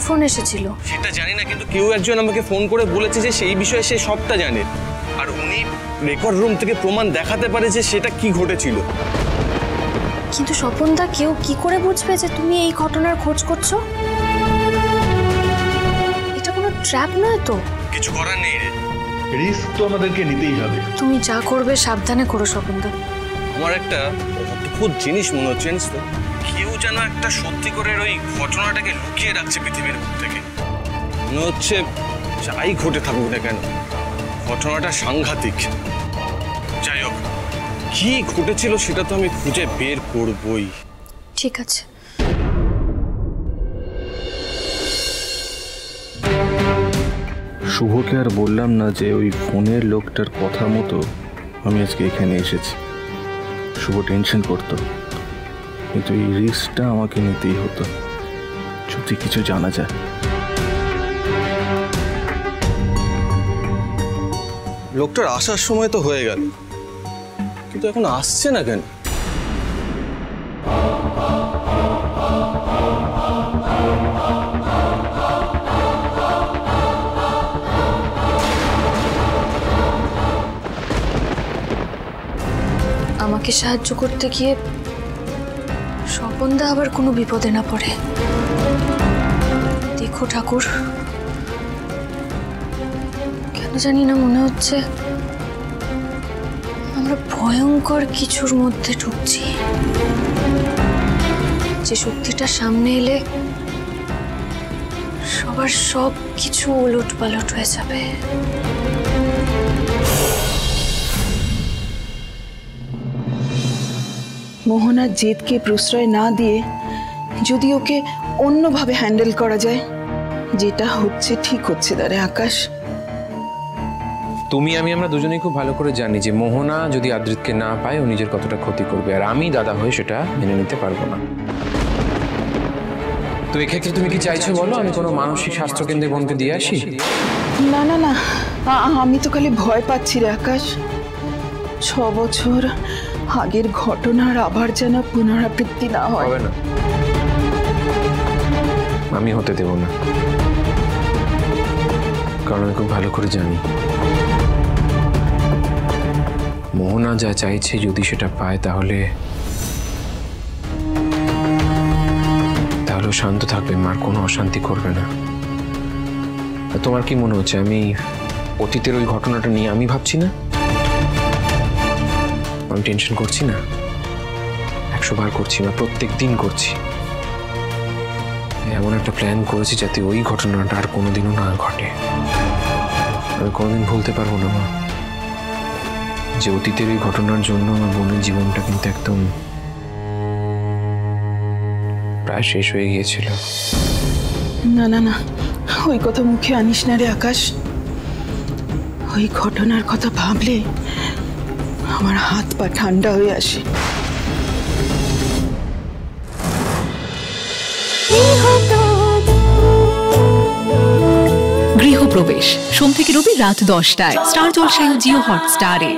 Phone এসেছিল? সেটা জানি না, কিন্তু কেউ একজন আমাকে ফোন করে বলেছে যে সেই বিষয়ে সে সবটা জানে, আর উনি রেকর্ড রুম থেকে প্রমাণ দেখাতে পারে যে সেটা কি ঘটেছিল। কিন্তু স্বপনদা, কেউ কি করে বুঝবে যে তুমি এই ঘটনার খোঁজ করছো? এটা কোনো ট্র্যাপ নয় তো? কিছু করার নেই রে, রিস্ক তো আমাদেরকে নিতেই হবে। তুমি যা করবে সাবধানে করো স্বপনদা। আমার একটা অদ্ভুত জিনিস মনে হচ্ছে, জানিস তো, কেউ যেন একটা সত্যি করে ওই ঘটনাটাকে লুকিয়ে রাখছে পৃথিবীর বুক থেকে। মনে হচ্ছে যাই ঘটে থাকুক না কেন, ঘটনাটা সাংঘাতিক। যাই হোক, কি ঘটেছিল সেটা তো আমি খুঁজে বের করবই। ঠিক আছে। শুভকে আর বললাম না যে ওই ফোনের লোকটার কথা মতো আমি আজকে এখানে এসেছি। শুভ টেনশন করতো, কিন্তু এই রিস্কটা আমাকে নিতেই হতো যদি কিছু জানা যায়। লোকটার আসার সময় তো হয়ে গেল, কিন্তু এখন আসছে না কেন? আমাকে সাহায্য করতে গিয়ে স্বপনদা আবার কোনো বিপদে না পড়ে। দেখো ঠাকুর, কেন জানি না মনে হচ্ছে আমরা ভয়ঙ্কর কিছুর মধ্যে ঢুকছি, যে শক্তিটা সামনে এলে সবার সব কিছু ওলট পালট হয়ে যাবে। মোহনার জেদকে প্রশ্রয় না দিয়ে যদি ওকে অন্যভাবে হ্যান্ডেল করা যায়, যেটা হচ্ছে ঠিক হচ্ছে দাঁড়ে আকাশ। আমরা দুজনেই খুব ভালো করে জানি যে মোহনা যদি আদ্রিতকে না পায় ও নিজের কতটা ক্ষতি করবে, আর আমি দাদা হয়ে সেটা মেনে নিতে পারবো না। তো এক্ষেত্রে তুমি কি চাইছো বলো, আমি কোনো মানসিক স্বাস্থ্য কেন্দ্রে বোনকে দিয়ে আসি? না না না, আমি তো খালি ভয় পাচ্ছি রে আকাশ। 6 বছর আগের ঘটনার আবার যেন পুনরাবৃত্তি না হয়। হবে না, আমি হতে দেব না, কারণ আমি খুব ভালো করে জানি মোহনা যা চাইছে যদি সেটা পায় তাহলে শান্ত থাকবে, মার কোনো অশান্তি করবে না। তোমার কি মনে হচ্ছে আমি অতীতের ওই ঘটনাটা নিয়ে আমি ভাবছি না? আমি টেনশন করছি না? 100 বার করছি না, প্রত্যেক দিন করছি। এমন একটা প্ল্যান করেছি যাতে ওই ঘটনাটা আর কোনোদিনও না ঘটে। আমি কোনোদিন ভুলতে পারবো না মা যে অতীতের ওই ঘটনার জন্য আমার বোনের জীবনটা কিন্তু একদম প্রায় শেষ হয়ে গিয়েছিল। না না না, ওই কথা মুখে আনিস না রে আকাশ। ওই ঘটনার কথা ভাবলে আমার হাত পা ঠান্ডা হয়ে আসে। গৃহপ্রবেশ সোম থেকে রবি রাত 10টায় স্টার জলসায় ও জিও হটস্টারে।